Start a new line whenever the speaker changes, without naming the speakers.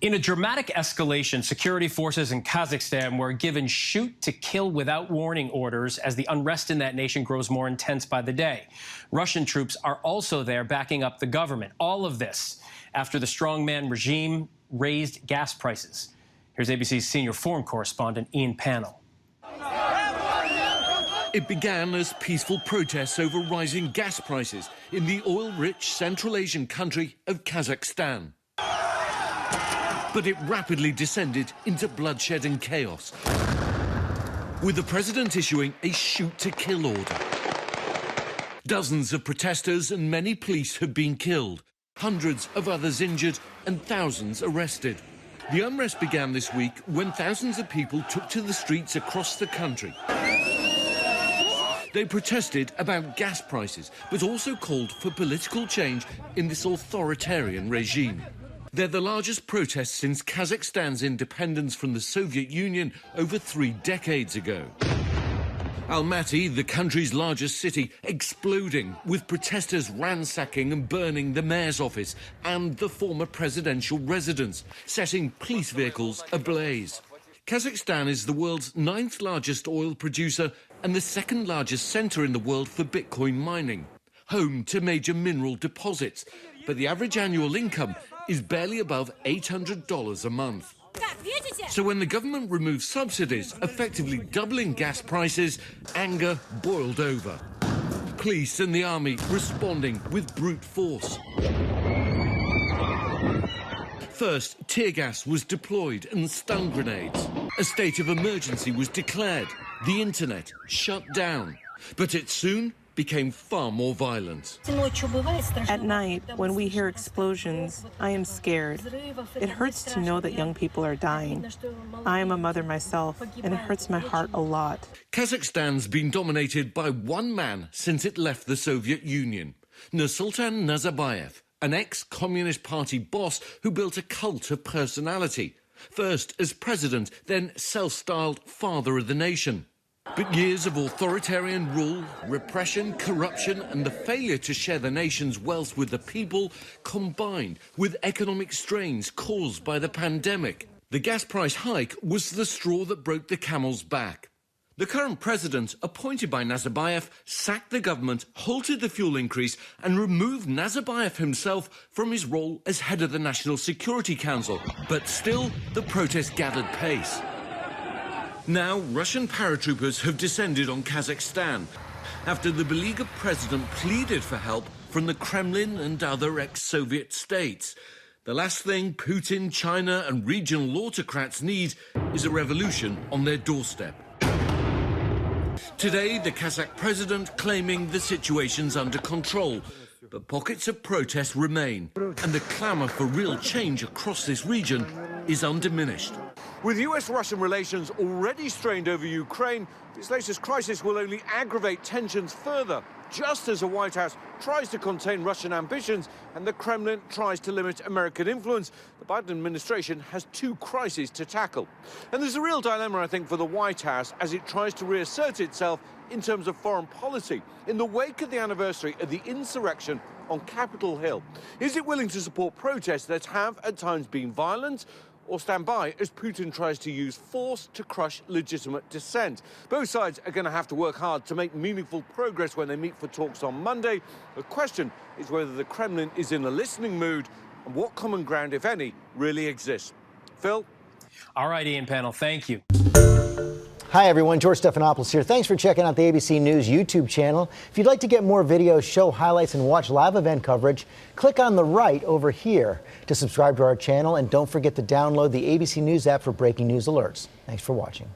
In a dramatic escalation, security forces in Kazakhstan were given shoot-to-kill without warning orders as the unrest in that nation grows more intense by the day. Russian troops are also there backing up the government. All of this after the strongman regime raised gas prices. Here's ABC's senior foreign correspondent, Pannell.
It began as peaceful protests over rising gas prices in the oil-rich Central Asian country of Kazakhstan. But it rapidly descended into bloodshed and chaos, with the president issuing a shoot-to-kill order. Dozens of protesters and many police have been killed, hundreds of others injured and thousands arrested. The unrest began this week when thousands of people took to the streets across the country. They protested about gas prices, but also called for political change in this authoritarian regime. They're the largest protests since Kazakhstan's independence from the Soviet Union over 3 decades ago. Almaty, the country's largest city, exploding, with protesters ransacking and burning the mayor's office and the former presidential residence, setting police vehicles ablaze. Kazakhstan is the world's 9th largest oil producer and the 2nd largest centre in the world for Bitcoin mining, home to major mineral deposits. But the average annual income is barely above $800 a month. So when the government removed subsidies, effectively doubling gas prices, anger boiled over. Police and the army responding with brute force. First, tear gas was deployed and stun grenades. A state of emergency was declared. The internet shut down. But it soon became far more violent.
At night, when we hear explosions, I am scared. It hurts to know that young people are dying. I am a mother myself, and it hurts my heart a lot.
Kazakhstan's been dominated by one man since it left the Soviet Union, Nursultan Nazarbayev, an ex-Communist Party boss who built a cult of personality. First as president, then self-styled father of the nation. But years of authoritarian rule, repression, corruption and the failure to share the nation's wealth with the people combined with economic strains caused by the pandemic. The gas price hike was the straw that broke the camel's back. The current president, appointed by Nazarbayev, sacked the government, halted the fuel increase and removed Nazarbayev himself from his role as head of the National Security Council. But still, the protests gathered pace. Now, Russian paratroopers have descended on Kazakhstan after the beleaguered president pleaded for help from the Kremlin and other ex-Soviet states. The last thing Putin, China and regional autocrats need is a revolution on their doorstep. Today, the Kazakh president claiming the situation's under control, but pockets of protest remain, and the clamour for real change across this region is undiminished.
With US-Russian relations already strained over Ukraine, this latest crisis will only aggravate tensions further, just as the White House tries to contain Russian ambitions and the Kremlin tries to limit American influence. The Biden administration has 2 crises to tackle. And there's a real dilemma, I think, for the White House as it tries to reassert itself in terms of foreign policy in the wake of the anniversary of the insurrection on Capitol Hill. Is it willing to support protests that have at times been violent, or stand by as Putin tries to use force to crush legitimate dissent? Both sides are going to have to work hard to make meaningful progress when they meet for talks on Monday. The question is whether the Kremlin is in a listening mood and what common ground, if any, really exists. Phil?
All right, Pannell, thank you.
Hi, everyone. George Stephanopoulos here. Thanks for checking out the ABC News YouTube channel. If you'd like to get more videos, show highlights, and watch live event coverage, click on the right over here to subscribe to our channel. And don't forget to download the ABC News app for breaking news alerts. Thanks for watching.